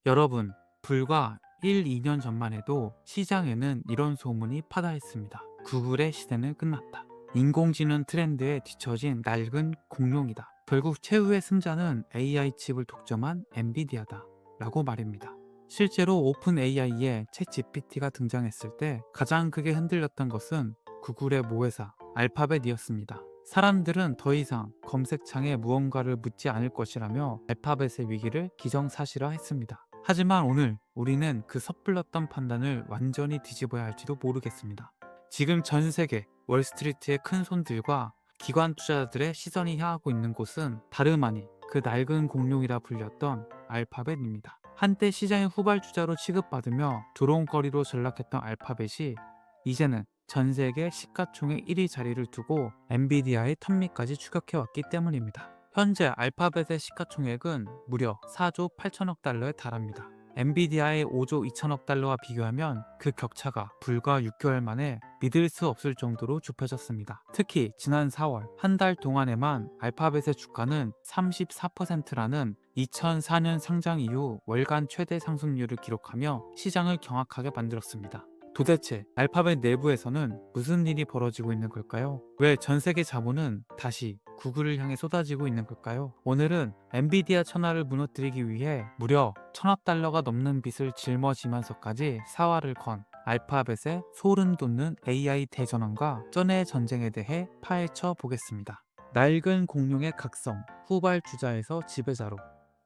여러분, 불과 1, 2년 전만 해도 시장에는 이런 소문이 파다했습니다. 구글의 시대는 끝났다. 인공지능 트렌드에 뒤처진 낡은 공룡이다. 결국 최후의 승자는 AI 칩을 독점한 엔비디아다. 라고 말입니다. 실제로 오픈 AI에 챗 GPT가 등장했을 때 가장 크게 흔들렸던 것은 구글의 모회사 알파벳이었습니다. 사람들은 더 이상 검색창에 무언가를 묻지 않을 것이라며 알파벳의 위기를 기정사실화했습니다. 하지만 오늘 우리는 그 섣불렀던 판단을 완전히 뒤집어야 할지도 모르겠습니다. 지금 전 세계 월스트리트의 큰 손들과 기관 투자자들의 시선이 향하고 있는 곳은 다름 아닌 그 낡은 공룡이라 불렸던 알파벳입니다. 한때 시장의 후발주자로 취급받으며 조롱거리로 전락했던 알파벳이 이제는 전 세계 시가총액 1위 자리를 두고 엔비디아의 턱밑까지 추격해왔기 때문입니다. 현재 알파벳의 시가총액은 무려 4조 8천억 달러에 달합니다. 엔비디아의 5조 2천억 달러와 비교하면 그 격차가 불과 6개월 만에 믿을 수 없을 정도로 좁혀졌습니다. 특히 지난 4월 한 달 동안에만 알파벳의 주가는 34%라는 2004년 상장 이후 월간 최대 상승률을 기록하며 시장을 경악하게 만들었습니다. 도대체 알파벳 내부에서는 무슨 일이 벌어지고 있는 걸까요? 왜 전 세계 자본은 다시 구글을 향해 쏟아지고 있는 걸까요? 오늘은 엔비디아 천하를 무너뜨리기 위해 무려 1,000억 달러가 넘는 빚을 짊어지면서까지 사활을 건 알파벳의 소름 돋는 AI 대전환과 쩐의 전쟁에 대해 파헤쳐 보겠습니다. 낡은 공룡의 각성, 후발주자에서 지배자로.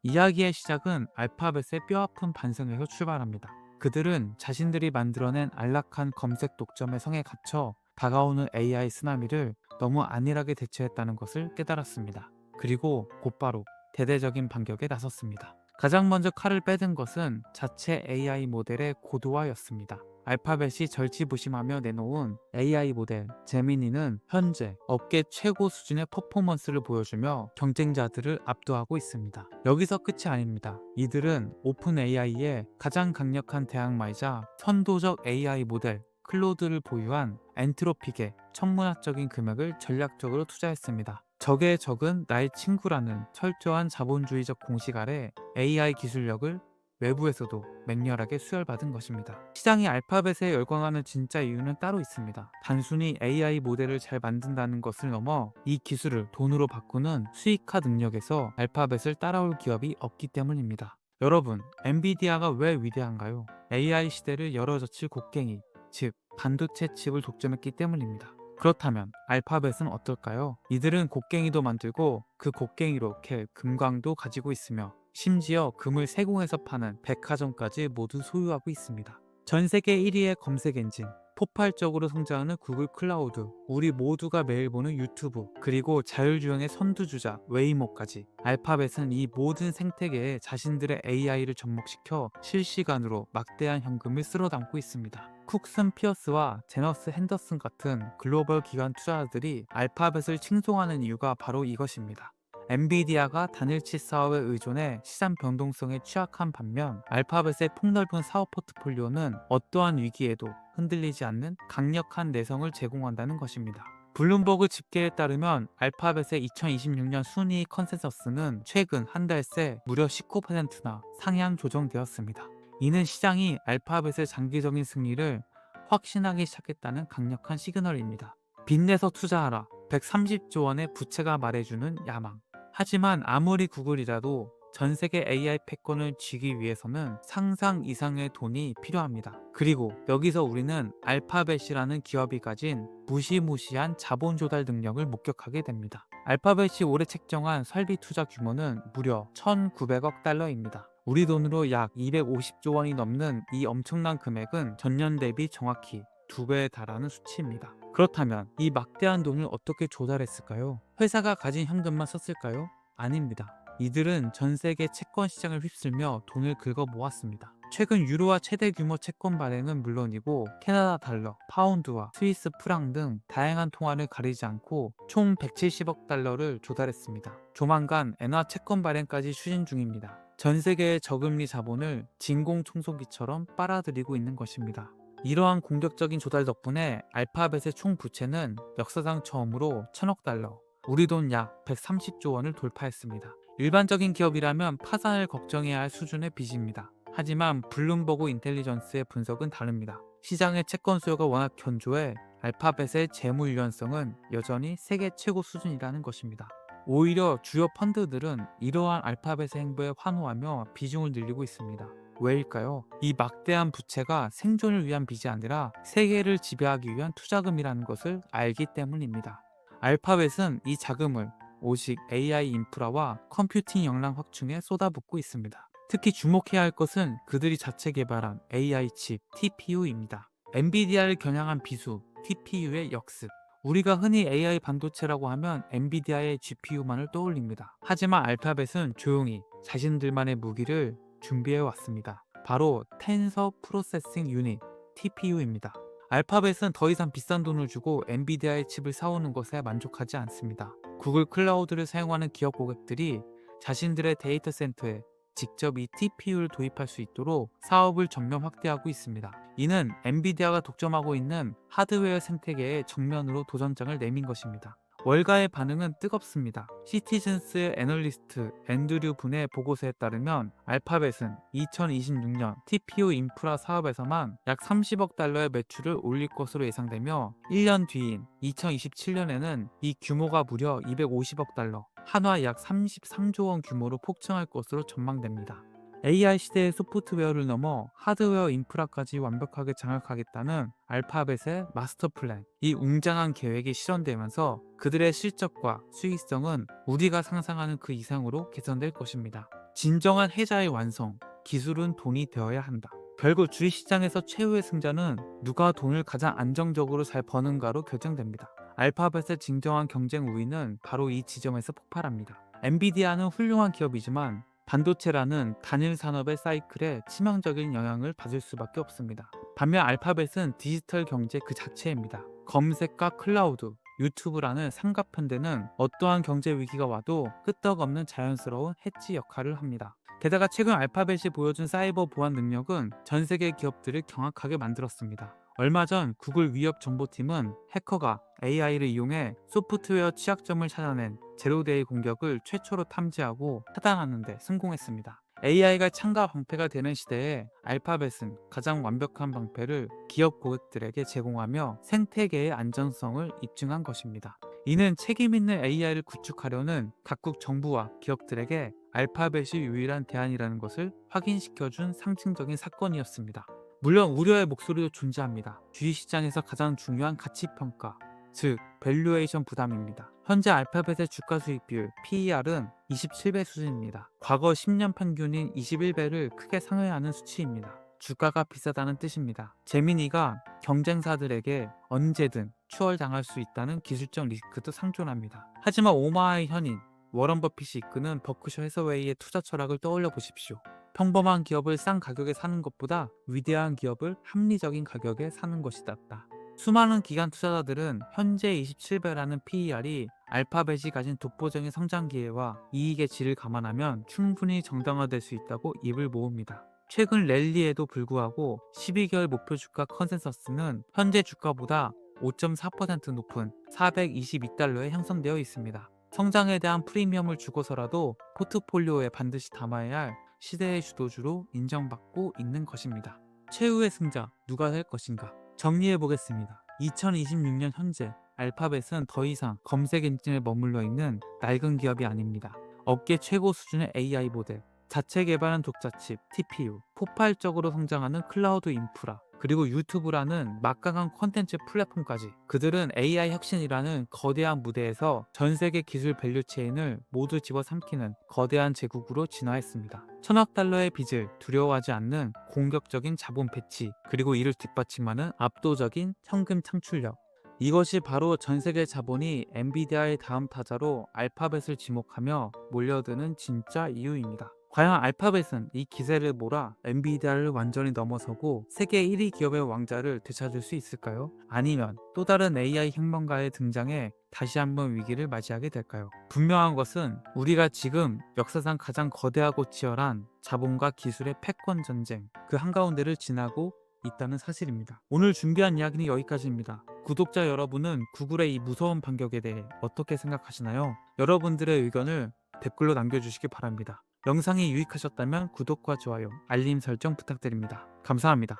이야기의 시작은 알파벳의 뼈아픈 반성에서 출발합니다. 그들은 자신들이 만들어낸 안락한 검색 독점의 성에 갇혀 다가오는 AI 쓰나미를 너무 안일하게 대처했다는 것을 깨달았습니다. 그리고 곧바로 대대적인 반격에 나섰습니다. 가장 먼저 칼을 빼든 것은 자체 AI 모델의 고도화였습니다. 알파벳이 절치부심하며 내놓은 AI 모델 제미니는 현재 업계 최고 수준의 퍼포먼스를 보여주며 경쟁자들을 압도하고 있습니다. 여기서 끝이 아닙니다. 이들은 오픈 AI의 가장 강력한 대항마이자 선도적 AI 모델 클로드를 보유한 엔트로픽에 천문학적인 금액을 전략적으로 투자했습니다. 적의 적은 나의 친구라는 철저한 자본주의적 공식 아래 AI 기술력을 외부에서도 맹렬하게 수혈받은 것입니다. 시장이 알파벳에 열광하는 진짜 이유는 따로 있습니다. 단순히 AI 모델을 잘 만든다는 것을 넘어 이 기술을 돈으로 바꾸는 수익화 능력에서 알파벳을 따라올 기업이 없기 때문입니다. 여러분, 엔비디아가 왜 위대한가요? AI 시대를 열어젖힐 곡괭이, 즉 반도체 칩을 독점했기 때문입니다. 그렇다면 알파벳은 어떨까요? 이들은 곡괭이도 만들고 그 곡괭이로 캘 금광도 가지고 있으며 심지어 금을 세공해서 파는 백화점까지 모두 소유하고 있습니다. 전 세계 1위의 검색 엔진, 폭발적으로 성장하는 구글 클라우드, 우리 모두가 매일 보는 유튜브, 그리고 자율주행의 선두주자 웨이모까지 알파벳은 이 모든 생태계에 자신들의 AI를 접목시켜 실시간으로 막대한 현금을 쓸어 담고 있습니다. 쿡슨 피어스와 제너스 핸더슨 같은 글로벌 기관 투자자들이 알파벳을 칭송하는 이유가 바로 이것입니다. 엔비디아가 단일치 사업에 의존해 시장 변동성에 취약한 반면 알파벳의 폭넓은 사업 포트폴리오는 어떠한 위기에도 흔들리지 않는 강력한 내성을 제공한다는 것입니다. 블룸버그 집계에 따르면 알파벳의 2026년 순이익 컨센서스는 최근 한 달 새 무려 19%나 상향 조정되었습니다. 이는 시장이 알파벳의 장기적인 승리를 확신하기 시작했다는 강력한 시그널입니다. 빚내서 투자하라. 130조 원의 부채가 말해주는 야망. 하지만 아무리 구글이라도 전 세계 AI 패권을 쥐기 위해서는 상상 이상의 돈이 필요합니다. 그리고 여기서 우리는 알파벳이라는 기업이 가진 무시무시한 자본 조달 능력을 목격하게 됩니다. 알파벳이 올해 책정한 설비 투자 규모는 무려 1,900억 달러입니다. 우리 돈으로 약 250조 원이 넘는 이 엄청난 금액은 전년 대비 정확히 2배에 달하는 수치입니다. 그렇다면 이 막대한 돈을 어떻게 조달했을까요? 회사가 가진 현금만 썼을까요? 아닙니다. 이들은 전 세계 채권 시장을 휩쓸며 돈을 긁어 모았습니다. 최근 유로화 최대 규모 채권 발행은 물론이고 캐나다 달러, 파운드와 스위스 프랑 등 다양한 통화를 가리지 않고 총 170억 달러를 조달했습니다. 조만간 엔화 채권 발행까지 추진 중입니다. 전 세계의 저금리 자본을 진공청소기처럼 빨아들이고 있는 것입니다. 이러한 공격적인 조달 덕분에 알파벳의 총 부채는 역사상 처음으로 1,000억 달러, 우리 돈 약 130조 원을 돌파했습니다. 일반적인 기업이라면 파산을 걱정해야 할 수준의 빚입니다. 하지만 블룸버그 인텔리전스의 분석은 다릅니다. 시장의 채권 수요가 워낙 견조해 알파벳의 재무 유연성은 여전히 세계 최고 수준이라는 것입니다. 오히려 주요 펀드들은 이러한 알파벳의 행보에 환호하며 비중을 늘리고 있습니다. 왜일까요? 이 막대한 부채가 생존을 위한 빚이 아니라 세계를 지배하기 위한 투자금이라는 것을 알기 때문입니다. 알파벳은 이 자금을 오직 AI 인프라와 컴퓨팅 역량 확충에 쏟아붓고 있습니다. 특히 주목해야 할 것은 그들이 자체 개발한 AI 칩 TPU입니다. 엔비디아를 겨냥한 비수 TPU의 역습. 우리가 흔히 AI 반도체라고 하면 엔비디아의 GPU만을 떠올립니다. 하지만 알파벳은 조용히 자신들만의 무기를 준비해 왔습니다. 바로 텐서 프로세싱 유닛 TPU입니다. 알파벳은 더 이상 비싼 돈을 주고 엔비디아의 칩을 사오는 것에 만족하지 않습니다. 구글 클라우드를 사용하는 기업 고객들이 자신들의 데이터 센터에 직접 이 TPU를 도입할 수 있도록 사업을 전면 확대하고 있습니다. 이는 엔비디아가 독점하고 있는 하드웨어 생태계에 정면으로 도전장을 내민 것입니다. 월가의 반응은 뜨겁습니다. 시티즌스의 애널리스트 앤드류 분의 보고서에 따르면 알파벳은 2026년 TPU 인프라 사업에서만 약 30억 달러의 매출을 올릴 것으로 예상되며 1년 뒤인 2027년에는 이 규모가 무려 250억 달러, 한화 약 33조 원 규모로 폭증할 것으로 전망됩니다. AI 시대의 소프트웨어를 넘어 하드웨어 인프라까지 완벽하게 장악하겠다는 알파벳의 마스터 플랜, 이 웅장한 계획이 실현되면서 그들의 실적과 수익성은 우리가 상상하는 그 이상으로 개선될 것입니다. 진정한 해자의 완성, 기술은 돈이 되어야 한다. 결국 주식시장에서 최후의 승자는 누가 돈을 가장 안정적으로 잘 버는가로 결정됩니다. 알파벳의 진정한 경쟁 우위는 바로 이 지점에서 폭발합니다. 엔비디아는 훌륭한 기업이지만 반도체라는 단일 산업의 사이클에 치명적인 영향을 받을 수밖에 없습니다. 반면 알파벳은 디지털 경제 그 자체입니다. 검색과 클라우드, 유튜브라는 삼각편대는 어떠한 경제 위기가 와도 끄떡없는 자연스러운 해지 역할을 합니다. 게다가 최근 알파벳이 보여준 사이버 보안 능력은 전 세계 기업들을 경악하게 만들었습니다. 얼마 전 구글 위협 정보팀은 해커가 AI를 이용해 소프트웨어 취약점을 찾아낸 제로데이 공격을 최초로 탐지하고 차단하는 데 성공했습니다. AI가 창과 방패가 되는 시대에 알파벳은 가장 완벽한 방패를 기업 고객들에게 제공하며 생태계의 안전성을 입증한 것입니다. 이는 책임있는 AI를 구축하려는 각국 정부와 기업들에게 알파벳이 유일한 대안이라는 것을 확인시켜준 상징적인 사건이었습니다. 물론 우려의 목소리도 존재합니다. 주식시장에서 가장 중요한 가치평가, 즉 밸류에이션 부담입니다. 현재 알파벳의 주가 수익 비율 PER은 27배 수준입니다. 과거 10년 평균인 21배를 크게 상회하는 수치입니다. 주가가 비싸다는 뜻입니다. 제미니가 경쟁사들에게 언제든 추월당할 수 있다는 기술적 리스크도 상존합니다. 하지만 오마하의 현인 워런 버핏이 이끄는 버크셔 해서웨이의 투자 철학을 떠올려 보십시오. 평범한 기업을 싼 가격에 사는 것보다 위대한 기업을 합리적인 가격에 사는 것이 낫다. 수많은 기관 투자자들은 현재 27배라는 PER이 알파벳이 가진 독보적인 성장 기회와 이익의 질을 감안하면 충분히 정당화될 수 있다고 입을 모읍니다. 최근 랠리에도 불구하고 12개월 목표 주가 컨센서스는 현재 주가보다 5.4% 높은 422달러에 형성되어 있습니다. 성장에 대한 프리미엄을 주고서라도 포트폴리오에 반드시 담아야 할 시대의 주도주로 인정받고 있는 것입니다. 최후의 승자 누가 될 것인가? 정리해 보겠습니다. 2026년 현재 알파벳은 더 이상 검색 엔진에 머물러 있는 낡은 기업이 아닙니다. 업계 최고 수준의 AI 모델, 자체 개발한 독자칩 TPU, 폭발적으로 성장하는 클라우드 인프라, 그리고 유튜브라는 막강한 콘텐츠 플랫폼까지, 그들은 AI 혁신이라는 거대한 무대에서 전 세계 기술 밸류체인을 모두 집어삼키는 거대한 제국으로 진화했습니다. 천억 달러의 빚을 두려워하지 않는 공격적인 자본 배치, 그리고 이를 뒷받침하는 압도적인 현금 창출력, 이것이 바로 전 세계 자본이 엔비디아의 다음 타자로 알파벳을 지목하며 몰려드는 진짜 이유입니다. 과연 알파벳은 이 기세를 몰아 엔비디아를 완전히 넘어서고 세계 1위 기업의 왕자를 되찾을 수 있을까요? 아니면 또 다른 AI 혁명가의 등장에 다시 한번 위기를 맞이하게 될까요? 분명한 것은 우리가 지금 역사상 가장 거대하고 치열한 자본과 기술의 패권 전쟁 그 한가운데를 지나고 있다는 사실입니다. 오늘 준비한 이야기는 여기까지입니다. 구독자 여러분은 구글의 이 무서운 반격에 대해 어떻게 생각하시나요? 여러분들의 의견을 댓글로 남겨주시기 바랍니다. 영상이 유익하셨다면 구독과 좋아요, 알림 설정 부탁드립니다. 감사합니다.